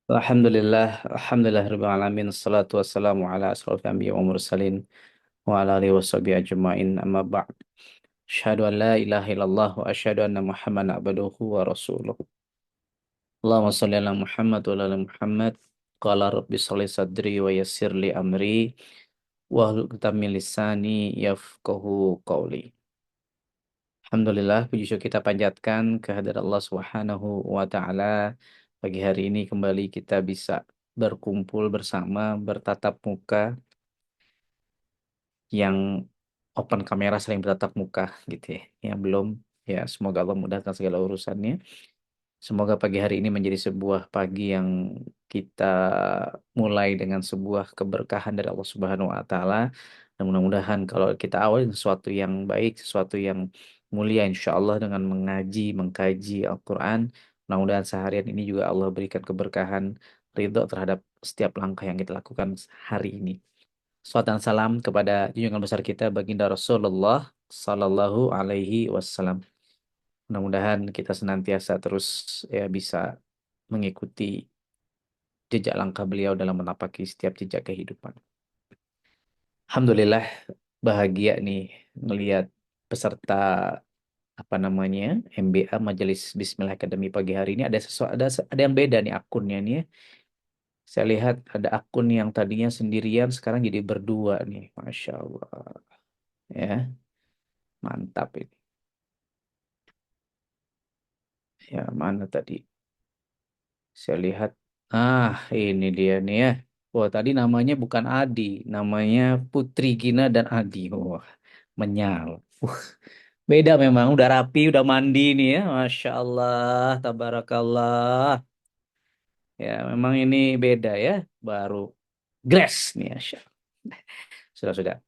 Alhamdulillah, alamin, salatu wassalamu ala asrafil anbiya wa mursalin wa ala alihi washabihi ajma'in amma ba'd. Asyhadu an la ilaha illallah wa asyhadu anna Muhammadan abduhu wa rasuluh. Allahumma shalli ala Muhammad wa ala ali Muhammad. Qala rabbi shalli sadri wa yassir li amri wa hlul 'uqdatam min lisani yafqahu qawli. Alhamdulillah, puji syukur kita panjatkan kehadirat Allah Subhanahu wa taala. Pagi hari ini kembali kita bisa berkumpul bersama, bertatap muka yang open kamera sering bertatap muka gitu ya. Yang belum, ya semoga Allah mudahkan segala urusannya. Semoga pagi hari ini menjadi sebuah pagi yang kita mulai dengan sebuah keberkahan dari Allah Subhanahu wa taala. Dan mudah-mudahan kalau kita awali dengan sesuatu yang baik, sesuatu yang mulia insya Allah dengan mengaji, mengkaji Al-Quran. Mudah-mudahan seharian ini juga Allah berikan keberkahan, ridho terhadap setiap langkah yang kita lakukan hari ini. Salawat dan salam kepada junjungan besar kita baginda Rasulullah Sallallahu Alaihi Wasallam. Mudah-mudahan kita senantiasa terus ya bisa mengikuti jejak langkah beliau dalam menapaki setiap jejak kehidupan. Alhamdulillah bahagia nih melihat peserta apa namanya MBA Majelis Bismillah Academy pagi hari ini ada sesuatu ada yang beda nih akunnya nih ya. Saya lihat ada akun yang tadinya sendirian sekarang jadi berdua nih, Masya Allah ya, mantap ini. Ya mana tadi? Saya lihat, ini dia nih ya. Wah tadi namanya bukan Adi, namanya Putri Gina dan Adi. Wah menyal. Uh, Beda memang, udah rapi, udah mandi nih ya. Masya Allah, tabarakallah. Ya memang ini beda ya, baru grace nih ya. Sudah.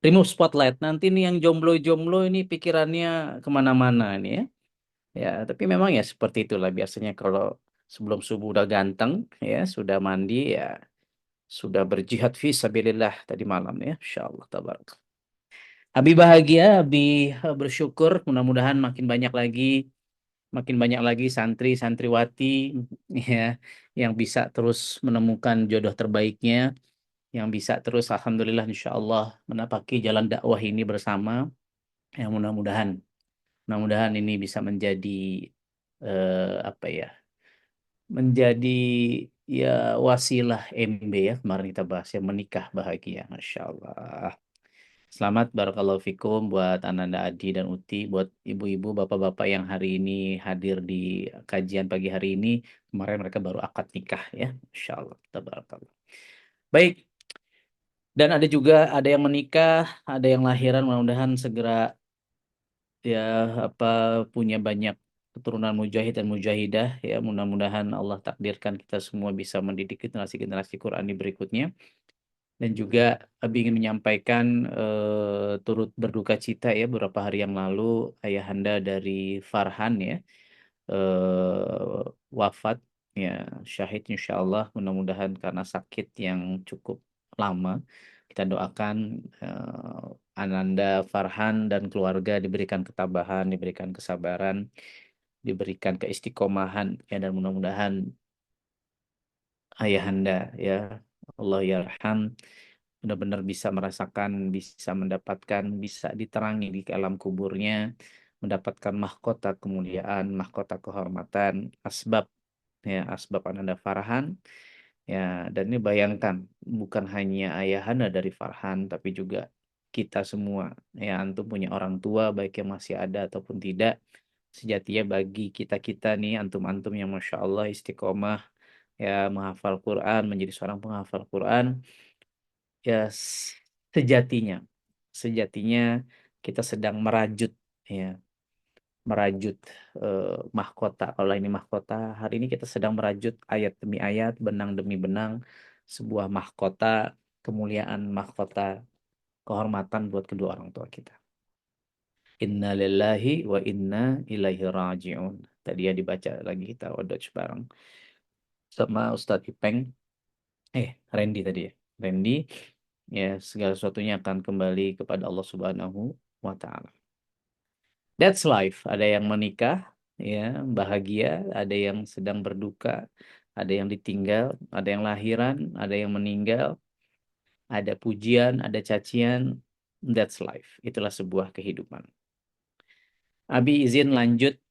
Remove spotlight. Nanti nih yang jomblo-jomblo ini pikirannya kemana-mana nih ya. Ya, tapi memang ya seperti itulah biasanya kalau sebelum subuh udah ganteng, ya, sudah mandi, ya, sudah berjihad fi sabilillah tadi malam ya. Insyaallah tabarak. Abi bahagia, Abi bersyukur, mudah-mudahan makin banyak lagi santri-santriwati ya yang bisa terus menemukan jodoh terbaiknya, yang bisa terus alhamdulillah insyaallah menapaki jalan dakwah ini bersama. Yang mudah-mudahan ini bisa menjadi apa ya? Menjadi ya wasilah MB ya kemarin kita bahas ya menikah bahagia Masya Allah. Selamat barakallahu fikum buat Ananda Adi dan Uti, buat ibu-ibu bapak-bapak yang hari ini hadir di kajian pagi hari ini. Kemarin mereka baru akad nikah ya, Masya Allah. Tabarakallah. Baik, dan ada yang menikah, ada yang lahiran, mudah-mudahan segera ya apa punya banyak keturunan mujahid dan mujahidah ya, mudah-mudahan Allah takdirkan kita semua bisa mendidik generasi-generasi Qurani berikutnya. Dan juga Abi ingin menyampaikan turut berduka cita ya beberapa hari yang lalu ayahanda dari Farhan ya wafat ya, syahid insya Allah, mudah-mudahan karena sakit yang cukup lama. Kita doakan Ananda Farhan dan keluarga diberikan ketabahan, diberikan kesabaran, diberikan keistiqomahan ya, dan mudah-mudahan ayahanda ya Allah yarham benar-benar bisa merasakan, bisa mendapatkan, bisa diterangi di alam kuburnya, mendapatkan mahkota kemuliaan, mahkota kehormatan, asbab ya, asbab Ananda Farhan ya. Dan ini bayangkan bukan hanya ayahanda dari Farhan tapi juga kita semua ya, antum punya orang tua baik yang masih ada ataupun tidak, sejatinya bagi kita-kita nih, antum-antum yang Masya Allah istiqomah ya menghafal Quran, menjadi seorang penghafal Quran ya, sejatinya sejatinya kita sedang merajut ya, merajut mahkota. Kalau ini mahkota, hari ini kita sedang merajut ayat demi ayat, benang demi benang, sebuah mahkota kemuliaan, mahkota kehormatan buat kedua orang tua kita. Inna lillahi wa inna ilaihi raji'un. Tadi ya dibaca lagi kita wadoj bareng sama Ustadz Ipeng, Randy tadi ya. Randy, ya segala sesuatunya akan kembali kepada Allah Subhanahu wa taala. That's life. Ada yang menikah, ya, bahagia, ada yang sedang berduka, ada yang ditinggal, ada yang lahiran, ada yang meninggal, ada pujian, ada cacian. That's life. Itulah sebuah kehidupan. Abi izin lanjut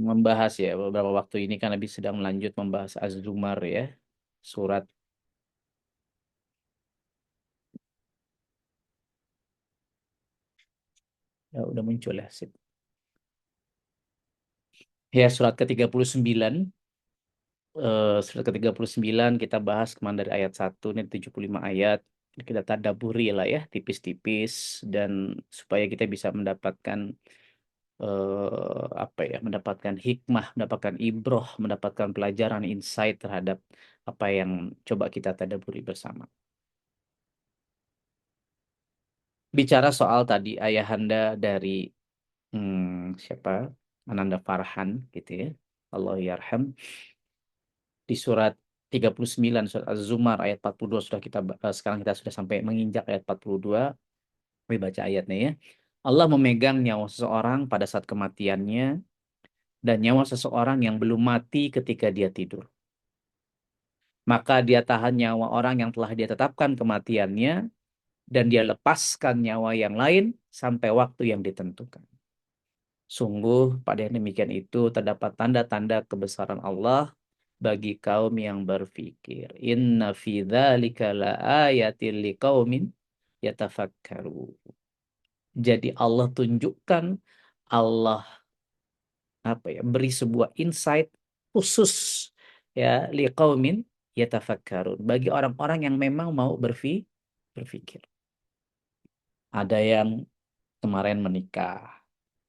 membahas ya beberapa waktu ini kan Abi sedang melanjut membahas Az-Zumar ya. Surat ya udah muncul ya. Sip. Ya surat ke-39. Surat ke-39 kita bahas kemarin dari ayat 1 nih 75 ayat. Kita tadaburi lah ya tipis-tipis dan supaya kita bisa mendapatkan apa ya, mendapatkan hikmah, mendapatkan ibroh, mendapatkan pelajaran insight terhadap apa yang coba kita tadaburi bersama. Bicara soal tadi ayahanda dari siapa? Ananda Farhan gitu ya. Allah yarham. Di surat 39 surat Az-Zumar ayat 42 sudah sekarang kita sudah sampai menginjak ayat 42. Kami baca ayatnya ya. Allah memegang nyawa seseorang pada saat kematiannya dan nyawa seseorang yang belum mati ketika dia tidur. Maka dia tahan nyawa orang yang telah dia tetapkan kematiannya dan dia lepaskan nyawa yang lain sampai waktu yang ditentukan. Sungguh pada yang demikian itu terdapat tanda-tanda kebesaran Allah bagi kaum yang berfikir. Inna fi dzalika laayatil liqaumin yatafakkarun. Jadi Allah tunjukkan, Allah apa ya, beri sebuah insight khusus ya liqaumin yatafakkarun bagi orang-orang yang memang mau berfikir. Ada yang kemarin menikah,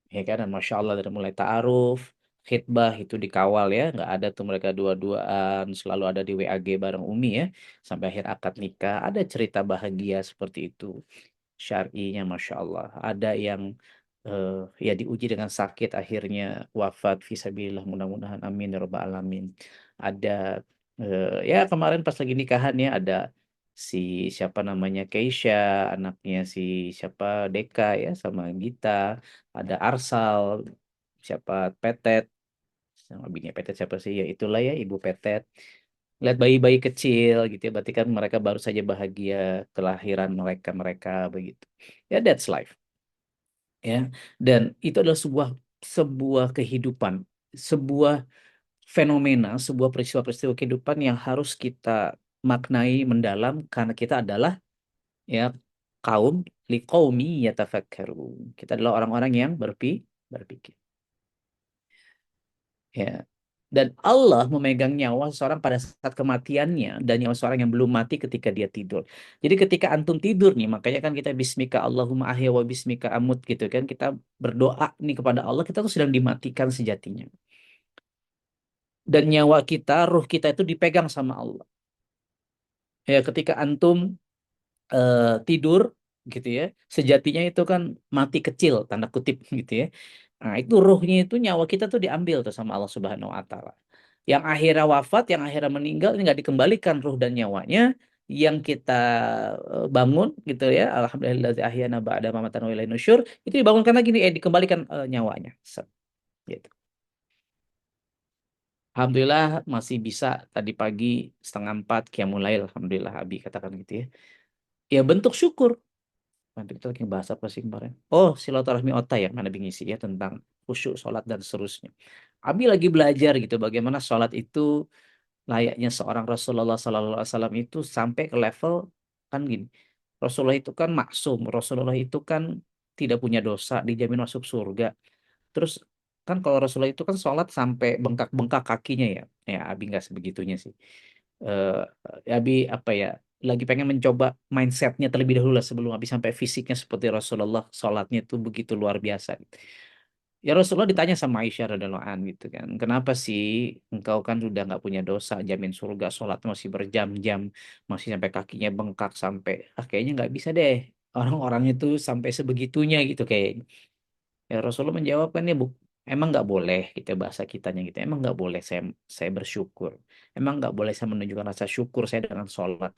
ya kan, dan masya Allah dari mulai ta'aruf, khitbah itu dikawal ya, nggak ada tuh mereka dua-duaan, selalu ada di WAG bareng Umi ya, sampai akhir akad nikah, ada cerita bahagia seperti itu, syar'inya masya Allah. Ada yang eh, ya diuji dengan sakit akhirnya wafat fisabilillah, mudah-mudahan amin ya rabbal alamin. Ada ya kemarin pas lagi nikahan ya ada si siapa namanya Keisha, anaknya si siapa Deka ya sama Gita, ada Arsal, siapa Petet, sama bininya Petet siapa sih ya itulah ya Ibu Petet. Lihat bayi-bayi kecil gitu ya, berarti kan mereka baru saja bahagia kelahiran mereka mereka begitu. Ya that's life ya. Dan itu adalah sebuah sebuah kehidupan, sebuah fenomena, sebuah peristiwa-peristiwa kehidupan yang harus kita maknai mendalam karena kita adalah ya kaum liqaumi yatafakkarun. Kita adalah orang-orang yang berpikir. Ya. Dan Allah memegang nyawa seseorang pada saat kematiannya dan nyawa seseorang yang belum mati ketika dia tidur. Jadi ketika antum tidur nih, makanya kan kita bismika Allahumma ahya wa bismika amut gitu kan. Kita berdoa nih kepada Allah, kita tuh sedang dimatikan sejatinya. Dan nyawa kita, ruh kita itu dipegang sama Allah. Ya, ketika antum tidur gitu ya, sejatinya itu kan mati kecil tanda kutip gitu ya. Nah, itu ruhnya itu nyawa kita tuh diambil tuh sama Allah Subhanahu wa taala. Yang akhirnya wafat, yang akhirnya meninggal ini nggak dikembalikan ruh dan nyawanya, yang kita bangun gitu ya. Alhamdulillah ahyana ba'da mamatan wa ilaihi nusyur, itu dibangunkan lagi nih dikembalikan nyawanya. Set, gitu. Alhamdulillah masih bisa tadi pagi setengah 4 qiyamul lail, alhamdulillah Abi katakan gitu ya. Ya bentuk syukur. Nanti kita lagi bahas apa sih kemarin? Oh, silaturahmi otak yang mana ngisi ya tentang khusyuk sholat dan seterusnya. Abi lagi belajar gitu bagaimana sholat itu layaknya seorang Rasulullah Sallallahu Alaihi Wasallam itu sampai ke level kan gini. Rasulullah itu kan maksum, Rasulullah itu kan tidak punya dosa, dijamin masuk surga. Terus kan kalau Rasulullah itu kan sholat sampai bengkak-bengkak kakinya ya. Ya, Abi nggak sebegitunya sih. Abi apa ya lagi pengen mencoba mindsetnya terlebih dahulu lah sebelum Abi sampai fisiknya seperti Rasulullah sholatnya itu begitu luar biasa. Ya Rasulullah ditanya sama Aisyah radhiallahu an gitu kan, kenapa sih engkau kan sudah nggak punya dosa, jamin surga, sholat masih berjam-jam, masih sampai kakinya bengkak sampai, kayaknya nggak bisa deh orang-orang itu sampai sebegitunya gitu kayak. Ya Rasulullah menjawab kan ya emang nggak boleh gitu bahasa kitanya gitu, emang nggak boleh saya bersyukur, emang nggak boleh saya menunjukkan rasa syukur saya dengan sholat.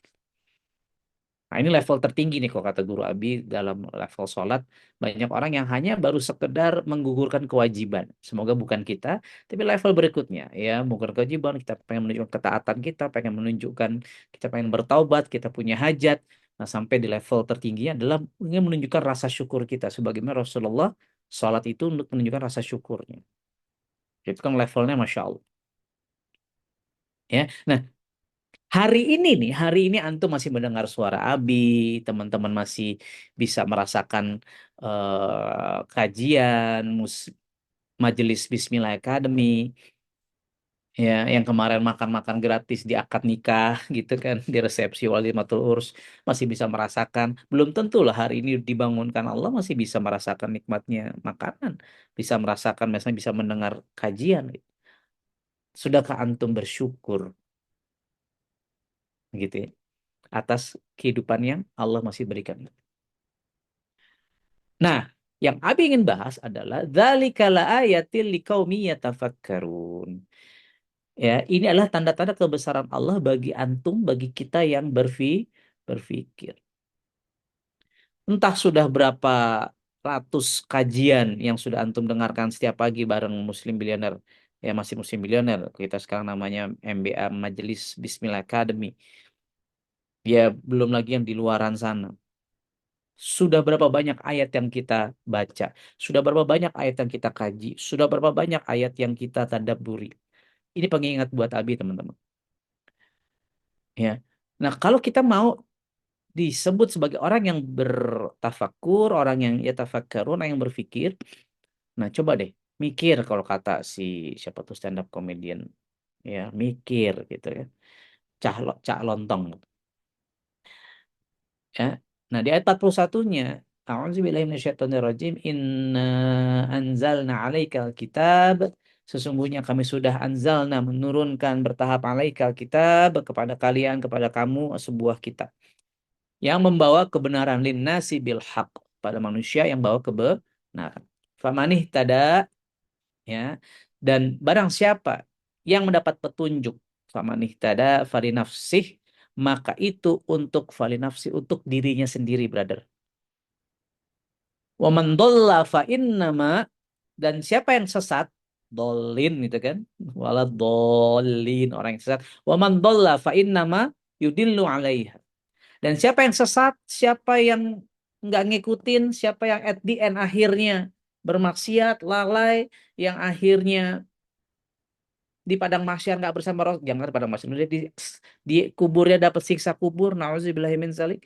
Nah, ini level tertinggi nih kalau kata Guru Abi dalam level sholat. Banyak orang yang hanya baru sekedar menggugurkan kewajiban. Semoga bukan kita, tapi level berikutnya. Ya, menggugurkan kewajiban, kita pengen menunjukkan ketaatan kita, pengen menunjukkan kita pengen bertaubat, kita punya hajat. Nah, sampai di level tertingginya adalah ingin menunjukkan rasa syukur kita. Sebagaimana Rasulullah, sholat itu untuk menunjukkan rasa syukurnya. Itu kan levelnya Masya Allah. Ya, nah hari ini nih, hari ini antum masih mendengar suara Abi, teman-teman masih bisa merasakan kajian, majelis Bismillah Academy, ya, yang kemarin makan-makan gratis di akad nikah, gitu kan, di resepsi walimatul urs, masih bisa merasakan. Belum tentu lah hari ini dibangunkan Allah masih bisa merasakan nikmatnya makanan, bisa merasakan, misalnya bisa mendengar kajian. Gitu. Sudahkah antum bersyukur, gitu ya, atas kehidupan yang Allah masih berikan? Nah, yang Abi ingin bahas adalah dzalika laayatil liqaumi yatafakkarun. Ya, ini adalah tanda-tanda kebesaran Allah bagi antum, bagi kita yang berpikir. Entah sudah berapa ratus kajian yang sudah antum dengarkan setiap pagi bareng Muslim Billionaire. Ya, masih Muslim Billionaire. Kita sekarang namanya MBA, Majelis Bismillah Academy. Ya, belum lagi yang di luaran sana. Sudah berapa banyak ayat yang kita baca? Sudah berapa banyak ayat yang kita kaji? Sudah berapa banyak ayat yang kita tadabburi? Ini pengingat buat Abi, teman-teman. Ya. Nah, kalau kita mau disebut sebagai orang yang bertafakur, orang yang ya tafakkarun, orang yang berpikir, nah coba deh mikir kalau kata si siapa tuh stand up comedian, ya mikir gitu ya. Cak lontong. Ya. Nah, di ayat 41-nya, A'udzubillahi minasyaitonirrajim, inna anzalna alaikal kitab, sesungguhnya kami sudah anzalna, menurunkan bertahap alaikal kitab kepada kalian, kepada kamu sebuah kitab yang membawa kebenaran linnasi bil haq, pada manusia yang bawa kebenaran. Famanih tada, ya, dan barang siapa yang mendapat petunjuk, famanih tada falinafsih, maka itu untuk falinafsi, untuk dirinya sendiri, brother. Wa man dhalla fa innama, dan siapa yang sesat, dolin gitu kan, wala dolin, orang yang sesat, wa man dhalla fa innama yudillu alaiha, dan siapa yang sesat, siapa yang nggak ngikutin, siapa yang at the end akhirnya bermaksiat, lalai, yang akhirnya di padang mahsyar nggak bersama Rasul, jangan di padang mahsyar, di kuburnya dapat siksa kubur, nauzubillahi min dzalik.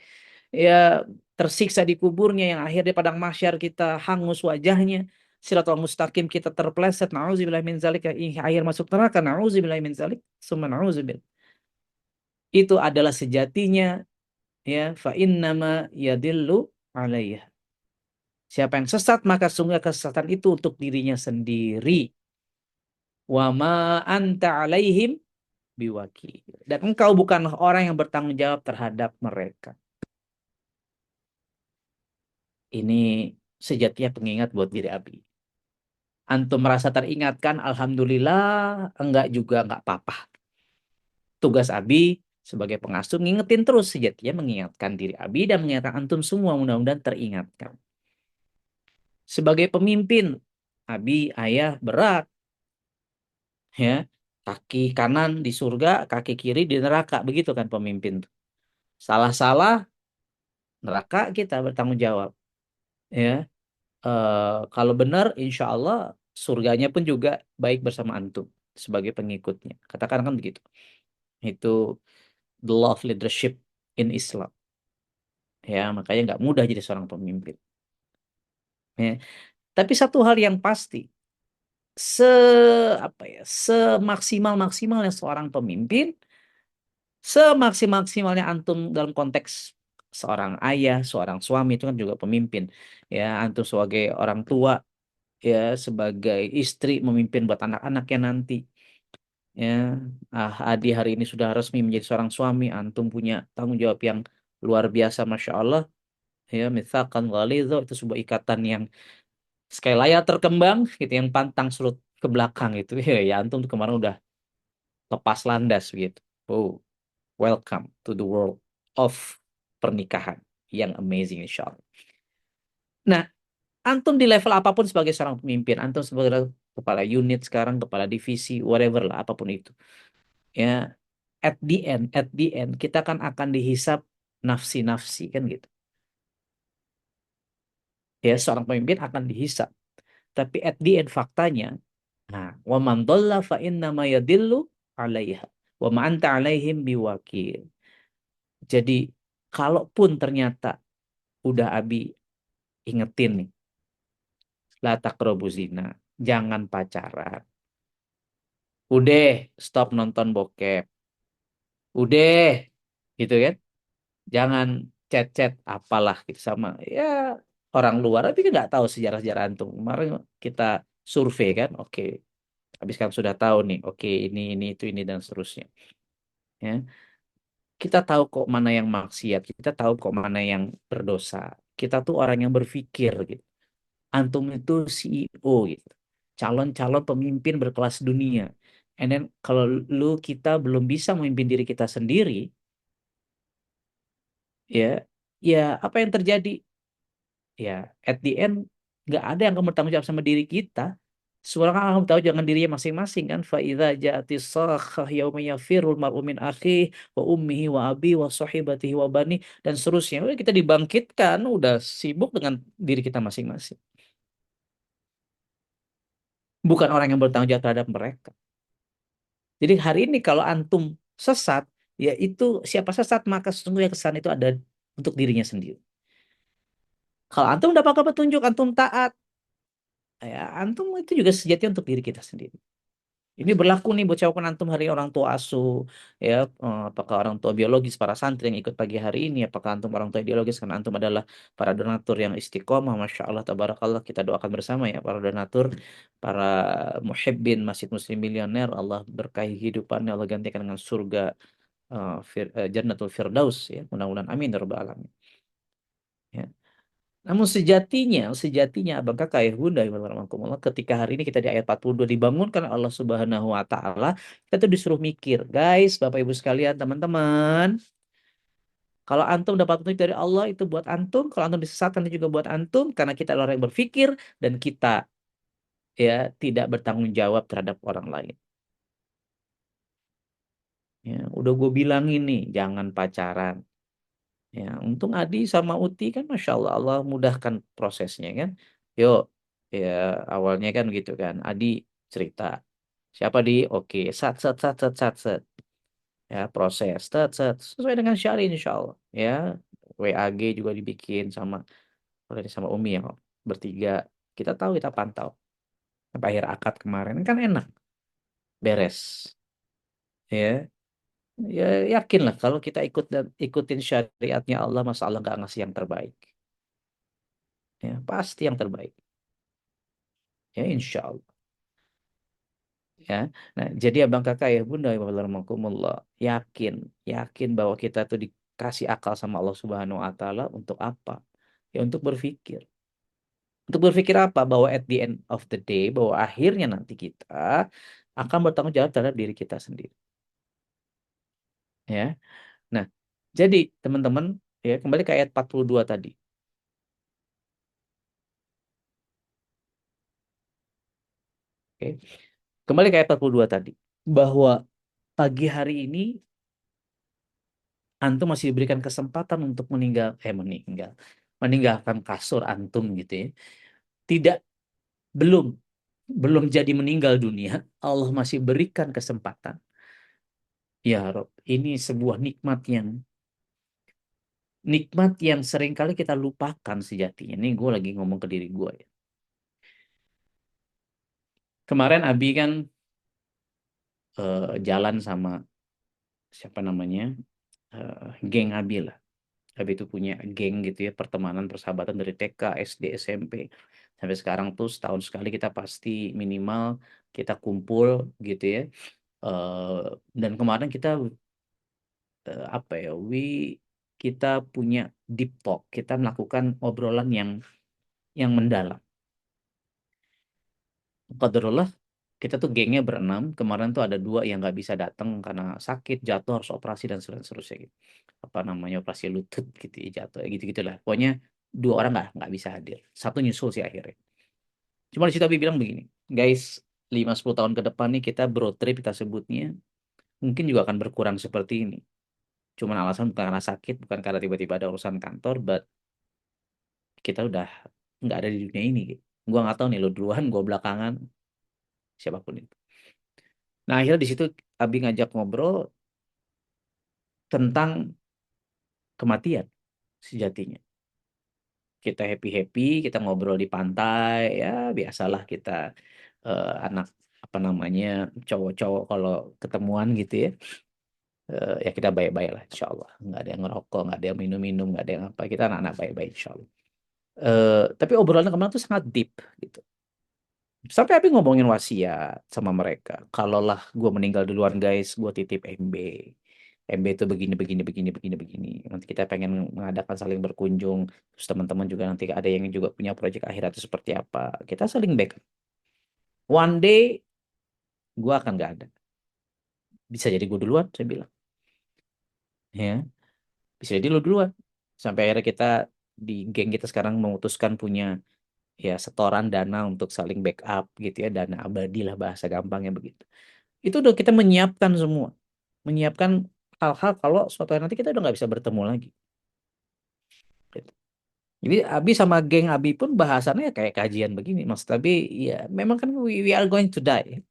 Ya, tersiksa di kuburnya, yang akhir di padang mahsyar kita hangus wajahnya, siratal mustaqim kita terpleset, nauzubillahi min dzalik, akhir masuk neraka, nauzubillahi min dzalik, summa nauzubillah. Itu adalah sejatinya, ya, fa innama yadillu alaiha. Siapa yang sesat, maka sungguh kesesatan itu untuk dirinya sendiri. Wa ma anta alaihim biwaki. Dan engkau bukanlah orang yang bertanggung jawab terhadap mereka. Ini sejatinya pengingat buat diri Abi. Antum merasa teringatkan, alhamdulillah, enggak juga enggak apa-apa. Tugas Abi sebagai pengasuh ngingetin terus, sejatinya mengingatkan diri Abi dan mengingatkan antum semua, mudah-mudahan teringatkan. Sebagai pemimpin, Abi, ayah berat, ya. Kaki kanan di surga, kaki kiri di neraka, begitu kan pemimpin tuh. Salah-salah, neraka kita bertanggung jawab, ya. Kalau benar, insya Allah surganya pun juga baik bersama antum sebagai pengikutnya. Katakan kan begitu. Itu the law of leadership in Islam. Ya, makanya nggak mudah jadi seorang pemimpin. Ya. Tapi satu hal yang pasti, se apa ya, semaksimal maksimalnya seorang pemimpin, semaksimal-maksimalnya antum dalam konteks seorang ayah, seorang suami, itu kan juga pemimpin. Ya, antum sebagai orang tua, ya, sebagai istri memimpin buat anak-anaknya nanti. Ya, Adi hari ini sudah resmi menjadi seorang suami, antum punya tanggung jawab yang luar biasa, masya Allah. Ya, mitsaqan ghalidho, itu sebuah ikatan yang sekali layar terkembang, gitu, yang pantang surut ke belakang itu. Ya, ya antum tuh kemarin udah lepas landas gitu. Oh, welcome to the world of pernikahan yang amazing insya Allah. Nah, antum di level apapun sebagai seorang pemimpin, antum sebagai kepala unit sekarang, kepala divisi, whatever lah, apapun itu. Ya, at the end, kita kan akan dihisap nafsi-nafsi kan gitu. Ya, seorang pemimpin akan dihisap. Tapi at the end faktanya, nah, wa man dhalla fa inna ma yadillu 'alaiha wa ma anta 'alaihim biwakil. Jadi, kalaupun ternyata udah Abi ingetin nih, la taqrabu zina, jangan pacaran. Udah, stop nonton bokep. Udah, gitu kan? Jangan chat-chat apalah gitu sama ya orang luar. Tapi kan nggak tahu sejarah-sejarah antum. Kemarin kita survei kan, oke. Habis kan sudah tahu nih, oke ini itu ini dan seterusnya. Ya, kita tahu kok mana yang maksiat, kita tahu kok mana yang berdosa. Kita tuh orang yang berpikir gitu. Antum itu CEO gitu. Calon-calon pemimpin berkelas dunia. And then kalau kita belum bisa memimpin diri kita sendiri, ya, ya apa yang terjadi? Ya, at the end nggak ada yang akan bertanggung jawab sama diri kita. Semua orang akan tahu jangan dirinya masing-masing kan. Fa idza ja'atis sakhah yauma yafirul mar'u min akhihi wa ummihi wa abi wa sahibatihi wa bani dan seterusnya. Udah kita dibangkitkan, udah sibuk dengan diri kita masing-masing. Bukan orang yang bertanggung jawab terhadap mereka. Jadi hari ini kalau antum sesat, ya itu siapa sesat maka sesungguhnya kesalahan itu ada untuk dirinya sendiri. Kalau antum dapat petunjuk, antum taat, ya antum itu juga sejati untuk diri kita sendiri. Ini berlaku nih buat siapapun antum hari ini, orang tua asuh, ya apakah orang tua biologis para santri yang ikut pagi hari ini, apakah antum orang tua ideologis karena antum adalah para donatur yang istiqomah, masya Allah, tabarakallah, kita doakan bersama ya para donatur, para muhibbin Masjid Muslim Milioner, Allah berkahi hidupannya, Allah gantikan dengan surga, Jannatul Firdaus ya, mudah-mudahan amin ya rabbal alamin. Ya. Namun sejatinya abang kakak ya bunda ibu warahmatullah, ketika hari ini kita di ayat 42 dibangunkan oleh Allah Subhanahu wa taala, kita tuh disuruh mikir, guys, Bapak Ibu sekalian, teman-teman, kalau antum dapat petunjuk dari Allah itu buat antum, kalau antum disesatkan itu juga buat antum karena kita adalah orang yang berpikir dan kita ya tidak bertanggung jawab terhadap orang lain. Ya, udah gue bilangin nih, jangan pacaran. Ya, untung Adi sama Uti kan, masya Allah, Allah mudahkan prosesnya kan. Yuk, ya awalnya kan gitu kan. Adi cerita, siapa di? Oke, sat sat sat sat sat sat. Ya proses, sat sat sesuai dengan syari insya Allah. Ya, WAG juga dibikin sama oleh sama Umi ya, bertiga. Kita tahu kita pantau. Sampai akhir akad kemarin kan enak, beres. Ya, ya yakinlah kalau kita ikutin syariatnya Allah, masa Allah nggak ngasih yang terbaik. Ya, pasti yang terbaik. Ya, insya Allah. Ya, nah jadi abang kakak ya bunda ya warahmatullah, yakin, yakin bahwa kita tuh dikasih akal sama Allah Subhanahu Wa Taala untuk apa? Ya untuk berpikir. Untuk berpikir apa? Bahwa at the end of the day, bahwa akhirnya nanti kita akan bertanggung jawab terhadap diri kita sendiri. Ya, nah jadi teman-teman ya kembali ke ayat 42 tadi. Oke, kembali ke ayat 42 tadi, bahwa pagi hari ini antum masih diberikan kesempatan untuk meninggalkan kasur antum gitu ya. Tidak, belum belum jadi meninggal dunia, Allah masih berikan kesempatan. Ya Rob, ini sebuah nikmat yang seringkali kita lupakan sejatinya. Ini gue lagi ngomong ke diri gue ya. Kemarin Abi kan jalan sama siapa namanya, geng Abi lah. Abi itu punya geng gitu ya, pertemanan persahabatan dari TK, SD, SMP. Sampai sekarang tuh setahun sekali kita pasti minimal kita kumpul gitu ya. Eh, dan kemarin kita apa ya, kita punya deep talk, kita melakukan obrolan yang mendalam. Qadarullah Kita tuh gengnya berenam. Kemarin tuh ada dua yang nggak bisa datang karena sakit, jatuh, harus operasi dan seterusnya gitu. Apa namanya operasi lutut gitu, ya, jatuh, gitu gitulah. Pokoknya dua orang nggak bisa hadir. Satu nyusul sih akhirnya. Cuma di situ Abi bilang begini, guys, 5-10 tahun ke depan nih kita bro trip kita sebutnya, mungkin juga akan berkurang seperti ini. Cuman alasan bukan karena sakit, bukan karena tiba-tiba ada urusan kantor, but kita udah nggak ada di dunia ini gitu. Gua nggak tahu nih lo duluan, gua belakangan, siapapun itu. Nah akhirnya di situ Abi ngajak ngobrol tentang kematian sejatinya. Kita happy-happy, kita ngobrol di pantai, ya biasalah kita anak apa namanya cowok-cowok kalau ketemuan gitu ya. Ya kita baik-baik lah insya Allah. Nggak ada yang ngerokok, nggak ada yang minum-minum, nggak ada yang apa. Kita anak-anak baik-baik insya Allah. Tapi obrolan kemarin tuh sangat deep gitu. Sampai Abi ngomongin wasiat sama mereka. Kalaulah gue meninggal duluan guys, gue titip MB. MB itu begini, begini, begini, begini, begini. Nanti kita pengen mengadakan saling berkunjung. Terus teman-teman juga nanti ada yang juga punya proyek akhirat itu seperti apa. Kita saling backup. One day gue akan gak ada. Bisa jadi gue duluan, saya bilang. Ya, bisa jadi lu duluan. Sampai akhirnya kita di geng kita sekarang memutuskan punya ya setoran dana untuk saling backup gitu ya. Dana abadi lah bahasa gampangnya begitu. Itu udah kita menyiapkan semua. Menyiapkan hal-hal kalau suatu hari nanti kita udah nggak bisa bertemu lagi. Gitu. Jadi Abi sama geng Abi pun bahasannya kayak kajian begini. Mas, tapi ya memang kan we are going to die.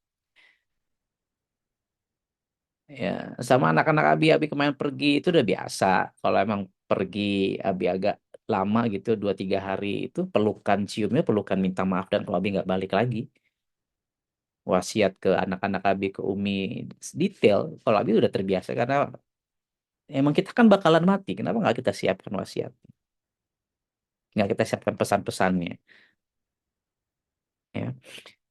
Ya, sama anak-anak Abi kemarin pergi itu udah biasa. Kalau emang pergi Abi agak lama gitu, 2-3 hari itu pelukan ciumnya, pelukan minta maaf dan kalau Abi nggak balik lagi. Wasiat ke anak-anak Abi ke Umi detail. Kalau Abi udah terbiasa karena emang kita kan bakalan mati. Kenapa nggak kita siapkan wasiat? Nggak kita siapkan pesan-pesannya. Ya.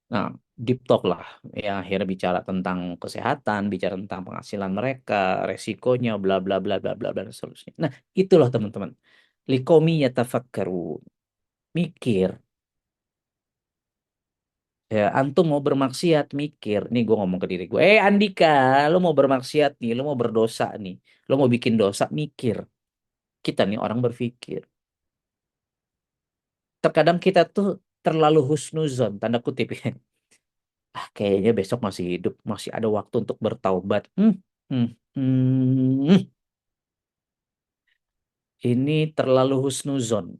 Nah, deep talk lah. Ya, akhirnya bicara tentang kesehatan, bicara tentang penghasilan mereka, resikonya, bla bla bla bla bla bla dan seterusnya. Nah, itulah teman-teman. Likomi yatafakkaru. Mikir. Ya, antum mau bermaksiat, mikir. Nih gue ngomong ke diri gue. Andika, lo mau bermaksiat nih, lo mau berdosa nih. Lo mau bikin dosa, mikir. Kita nih orang berpikir. Terkadang kita tuh terlalu husnuzon, tanda kutip ya. Kayaknya besok masih hidup, masih ada waktu untuk bertaubat. Hmm, hmm. Ini terlalu husnuzon.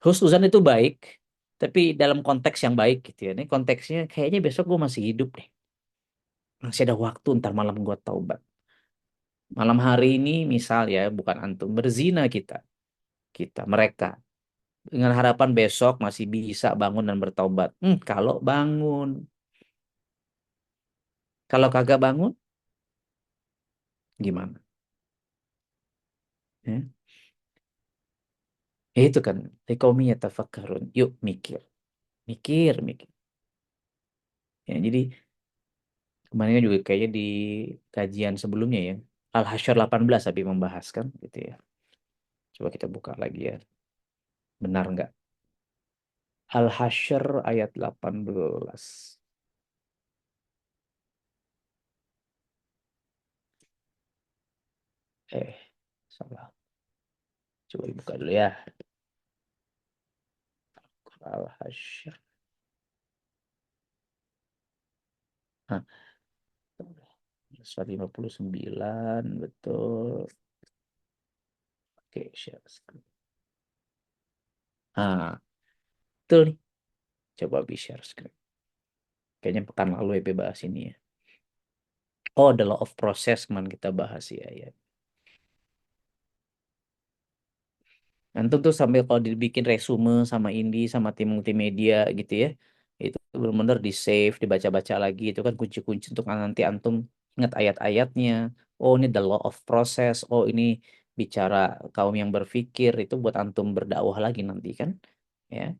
Husnuzon itu baik, tapi dalam konteks yang baik gitu ya. Ini konteksnya kayaknya besok gue masih hidup deh. Masih ada waktu ntar malam gue taubat. Malam hari ini misal ya, bukan antum, berzina kita. Mereka. Dengan harapan besok masih bisa bangun dan bertaubat. Kalau bangun. Kalau kagak bangun, gimana? Ya. Ya itu kan. Liqaumi yatafakkarun. Yuk mikir. Mikir, mikir. Ya, jadi kemarin juga kayaknya di kajian sebelumnya ya. Al-Hasyr 18 Abi membahas kan gitu ya. Coba kita buka lagi ya. Benar nggak? Al-Hasyr ayat 18. Salah. Coba dibuka dulu ya. Al-Hasyr. Nah, 159 betul. Oke, share screen. Ah, betul nih. Coba Abi share screen. Kayaknya pekan lalu ya bahas ini ya. Oh, the law of process kemarin kita bahas ya. Ya. Antum tuh sambil kalau dibikin resume sama Indi sama tim multimedia gitu ya. Itu benar-benar di save, dibaca-baca lagi. Itu kan kunci-kunci untuk nanti antum ingat ayat-ayatnya. Oh, ini the law of process. Oh, ini bicara kaum yang berpikir. Itu buat antum berdakwah lagi nanti kan. Ya.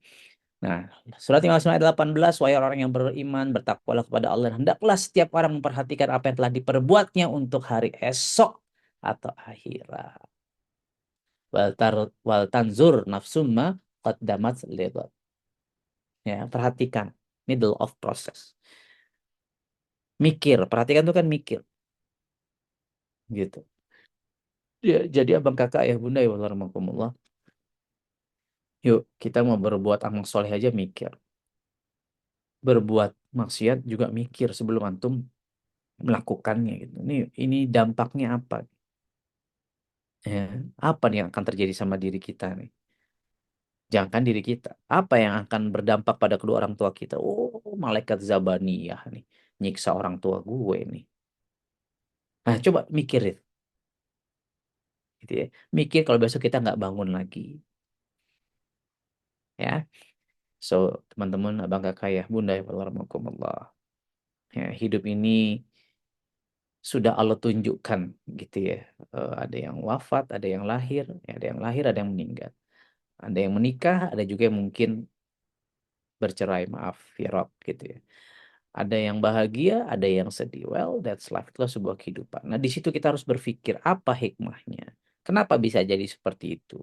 Nah, surat Al-Asmaul ayat 18, wahai orang yang beriman, bertakwalah kepada Allah. Dan hendaklah setiap orang memperhatikan apa yang telah diperbuatnya untuk hari esok atau akhirat. Wal tanzur nafsum ma qaddamat lihat. Ya, perhatikan. middle of process. Mikir, perhatikan tuh kan mikir, gitu. Ya, jadi abang kakak ya bunda ya warahmatullah. Yuk, kita mau berbuat amal soleh aja mikir. Berbuat maksiat juga mikir sebelum antum melakukannya gitu. Ini dampaknya apa? Ya, apa nih yang akan terjadi sama diri kita nih? Jangankan diri kita, apa yang akan berdampak pada kedua orang tua kita? Oh, malaikat Zabaniyah nih, nyiksa orang tua gue nih. Nah, coba mikirin, gitu ya. Mikir kalau besok kita nggak bangun lagi, ya. So, teman-teman, abang kakak ya, bunda ya, warahmatullah. Ya, hidup ini sudah Allah tunjukkan, gitu ya. Ada yang wafat, ada yang lahir, ya, ada yang lahir, ada yang meninggal. Ada yang menikah, ada juga yang mungkin bercerai, maaf, ya Rob, gitu ya. Ada yang bahagia, ada yang sedih. Well, that's life. Itulah sebuah kehidupan. Nah, di situ kita harus berpikir apa hikmahnya. Kenapa bisa jadi seperti itu?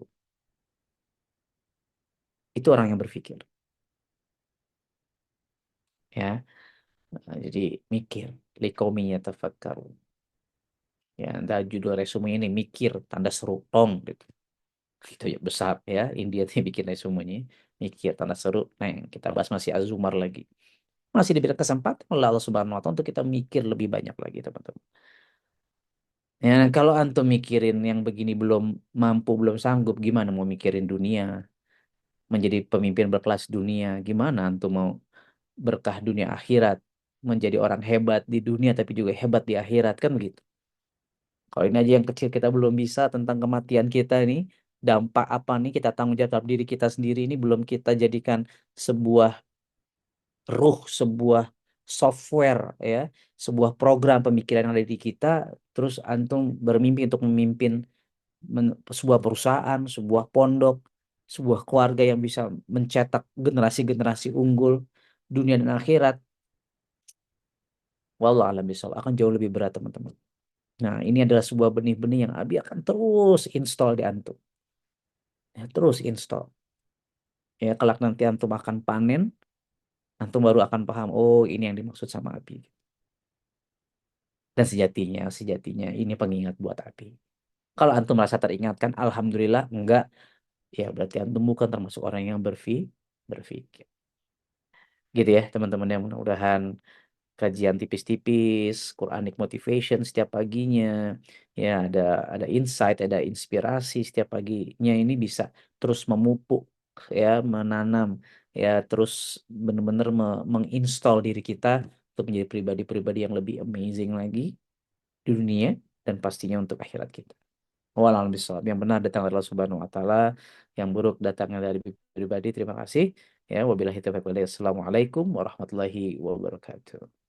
Itu orang yang berpikir, ya. Nah, jadi mikir. Liqaumin yatafakkarun. Ya, entah judul resume ini mikir tanda seru tong gitu. Gitu ya besar ya. India tuh yang bikin resumenya mikir tanda seru. Nah, yang kita bahas masih Azumar lagi. Masih diberikan kesempatan oleh Allah Subhanahu wa taala untuk kita mikir lebih banyak lagi, teman-teman. Ya, kalau antum mikirin yang begini belum mampu, belum sanggup, gimana mau mikirin dunia, menjadi pemimpin berkelas dunia, gimana antum mau berkah dunia akhirat, menjadi orang hebat di dunia tapi juga hebat di akhirat kan gitu. Kalau ini aja yang kecil kita belum bisa tentang kematian kita ini, dampak apa nih kita tanggung jawab diri kita sendiri ini belum kita jadikan sebuah sebuah software ya, sebuah program pemikiran yang ada di kita, terus antum bermimpi untuk memimpin sebuah perusahaan, sebuah pondok, sebuah keluarga yang bisa mencetak generasi-generasi unggul dunia dan akhirat. Wallah alam bisawab akan jauh lebih berat teman-teman. Nah, ini adalah sebuah benih-benih yang Abi akan terus install di antum. Ya, terus install. Ya, kelak nanti antum akan panen, antum baru akan paham, oh ini yang dimaksud sama Abi. Dan sejatinya ini pengingat buat Abi. Kalau antum merasa teringatkan, alhamdulillah enggak, ya berarti antum bukan termasuk orang yang berpikir. Gitu ya teman-teman yang mudah-mudahan kajian tipis-tipis, Quranic motivation setiap paginya, ya ada insight, ada inspirasi setiap paginya ini bisa terus memupuk, ya menanam, ya terus benar-benar menginstall diri kita untuk menjadi pribadi-pribadi yang lebih amazing lagi di dunia dan pastinya untuk akhirat kita. Wallahualam bishawab. Yang benar datang dari Allah Subhanahu wa taala, yang buruk datangnya dari pribadi. Terima kasih. Ya, wabillahi taufiq wal hidayah. Assalamualaikum warahmatullahi wabarakatuh.